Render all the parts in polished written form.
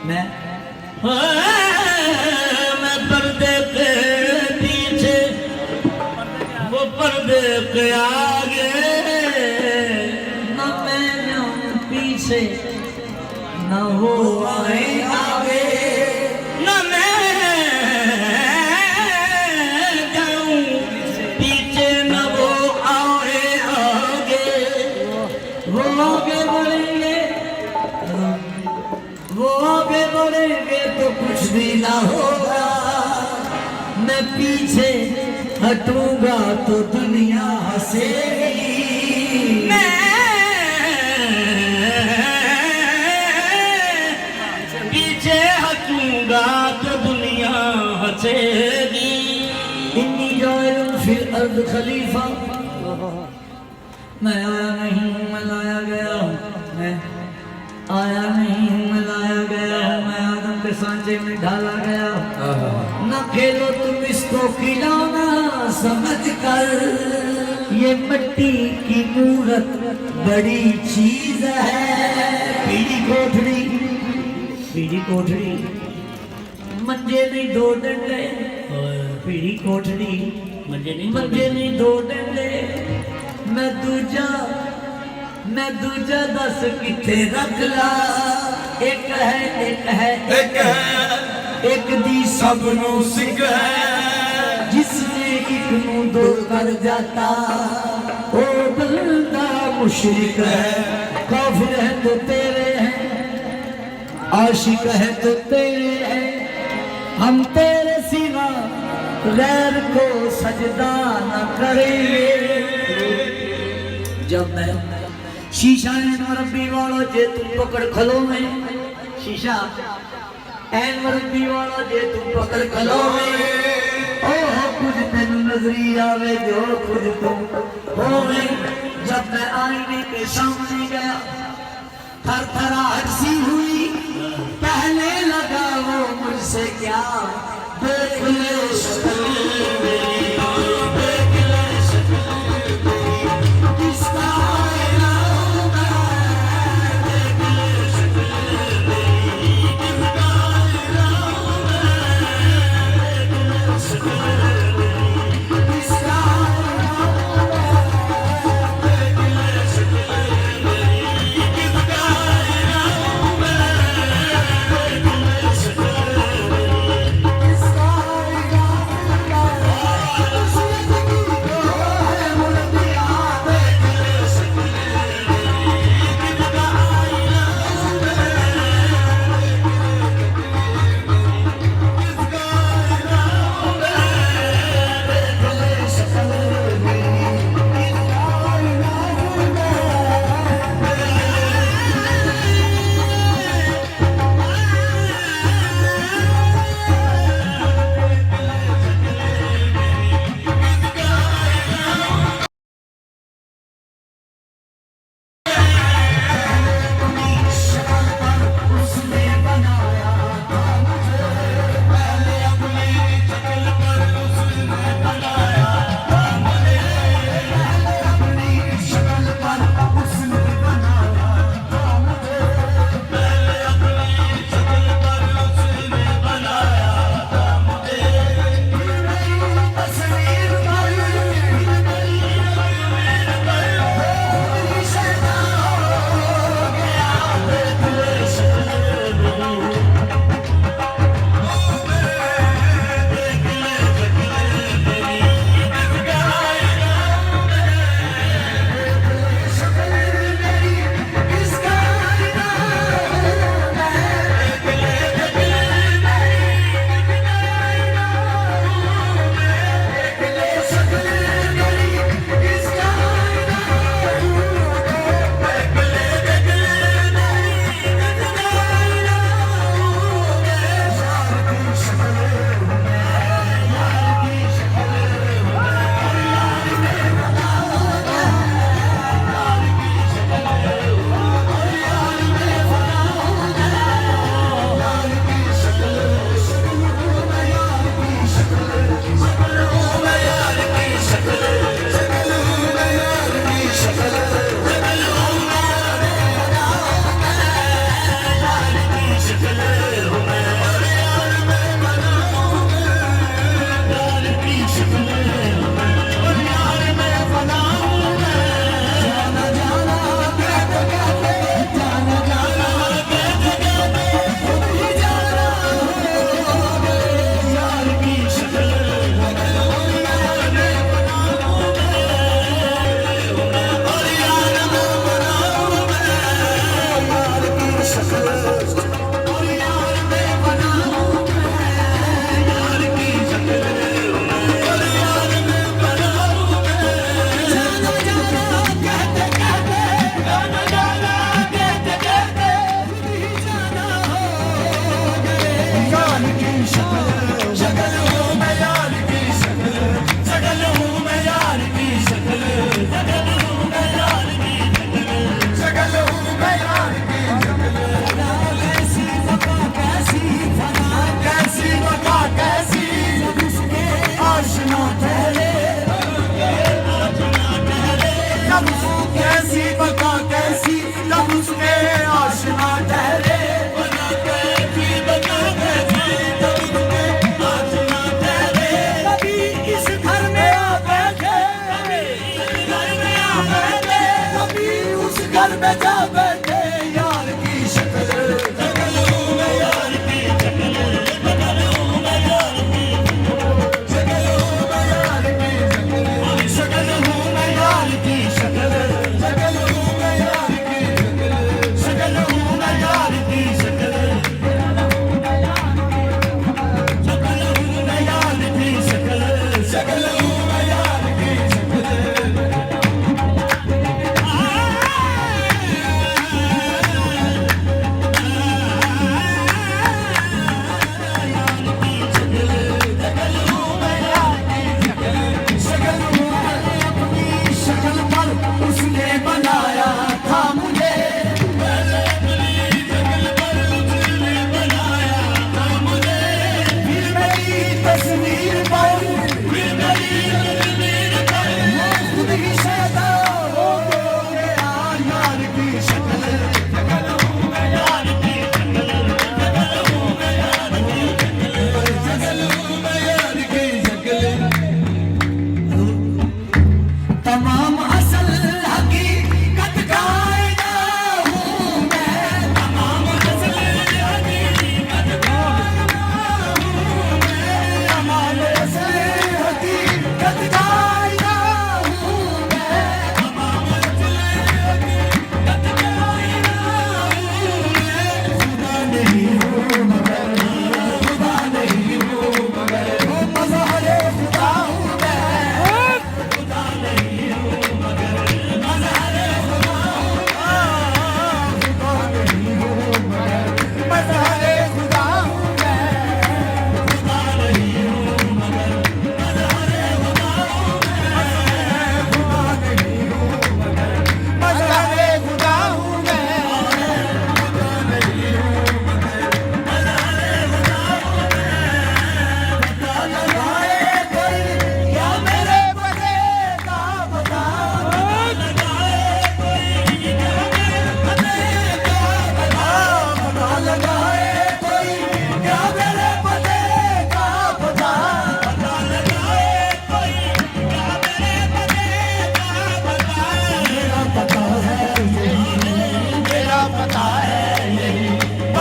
मैं पर्दे के पीछे वो पर्दे के आगे न मैं जाऊं पीछे न वो आए आगे न मैं जाऊं पीछे न वो आए आगे वो आगे बढ़ेंगे वो आगे बढ़ेंगे तो कुछ भी ना होगा मैं पीछे हटूंगा तो दुनिया हंसेगी मैं पीछे हटूंगा तो दुनिया हंसेगी इन्नी जाइल फिर अर्द खलीफा मैं आया नहीं हूँ मैं लाया गया हूँ मैं आया नहीं हूँ मैं लाया गया हूँ मैं आदम के सांचे में ढाला गया न खेलो तुम इसको खिलौना समझ कर ये मिट्टी की मूरत बड़ी चीज है पीढ़ी कोठड़ी मंजे नहीं दो डंडे पीढ़ी कोठड़ी मंजे नहीं दो डंडे मैं दूजा दस किथे रख ला एक है एक दी सब नू सिख है जिसने एक नू दो कर जाता ओ बंदा मुशरिक है काफिर है तो तेरे हैं आशिक है तो तेरे हैं हम तेरे सिवा गैर को सजदा न करेंगे जब मैं शीशा एन मरबी वाला जे तुम पकड़ खलो में शीशा एन मरबी वाला जे तुम पकड़ खलो में ओह कुछ तेन नजरी आवे जो खुद तुम हो में जब मैं आईने के सामने गया थर थराहट सी हुई पहले लगा वो मुझसे क्या देख ले शक्ल मेरी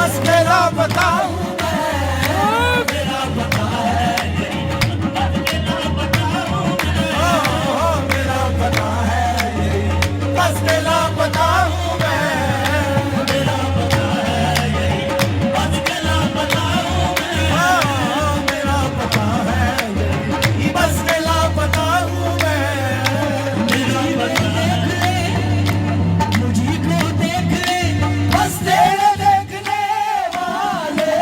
बस के लापता हूँ मेरा पता है मेरा पता है बस के लापता हूँ मेरा पता है बस के लापता हूँ मेरा पता है बस के लापता हूँ मेरा पता मुझी को देख ले बस तेरे देखने वाले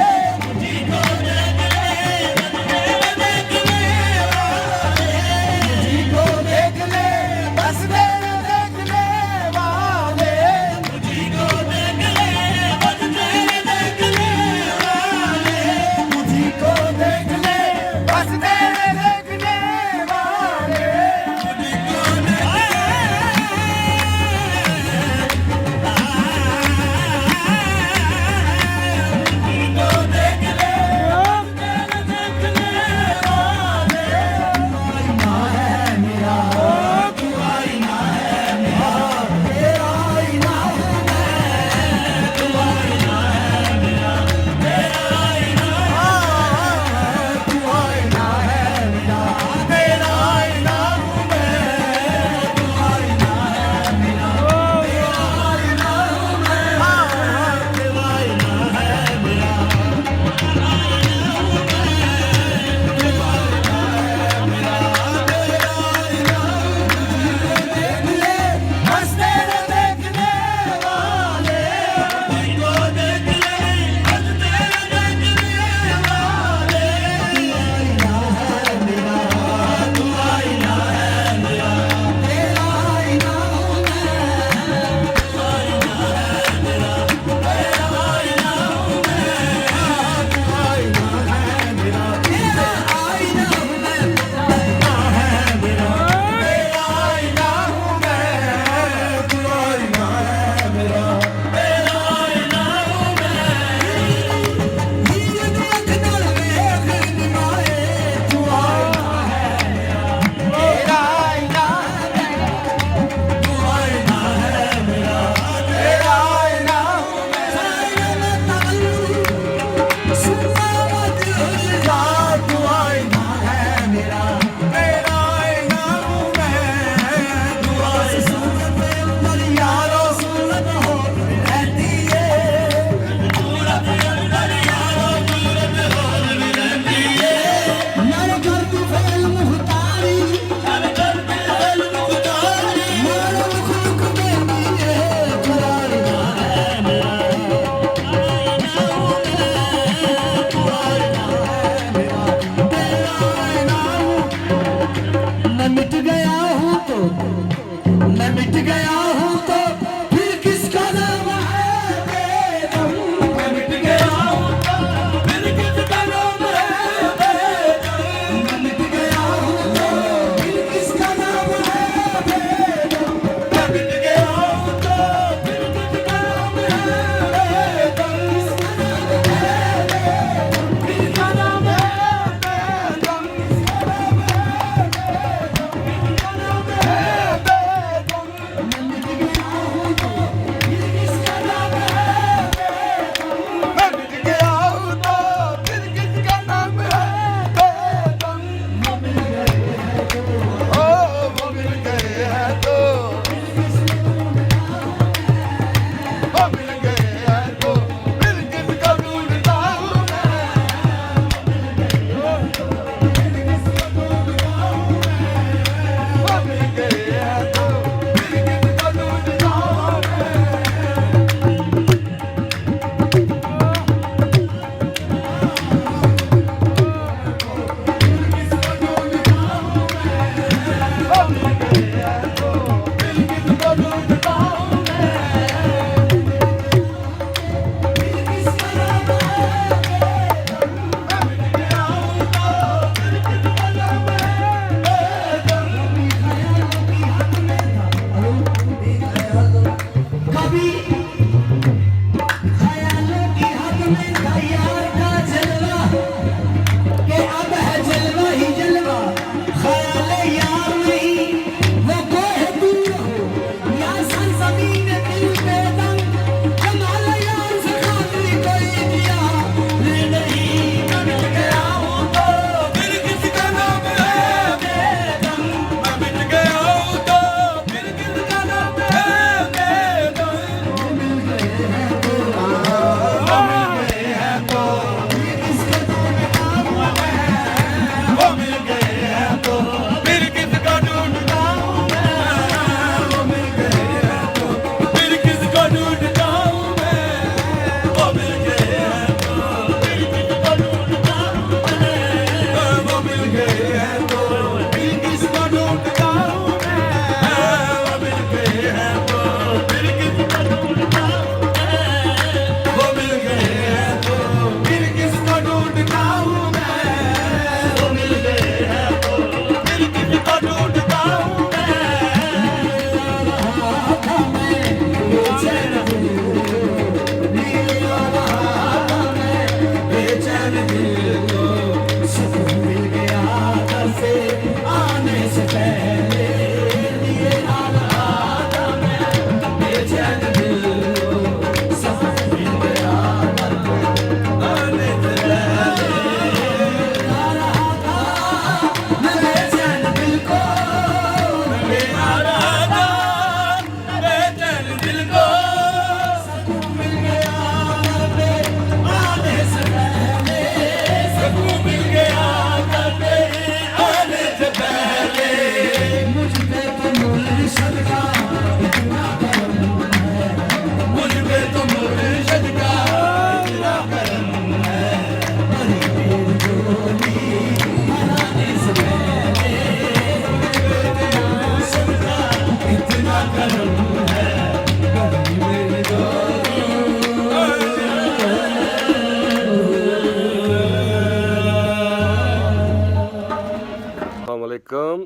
अस्सलाम वालेकुम।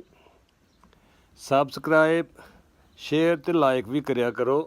सब्सक्राइब शेयर ते लाइक भी करिया करो।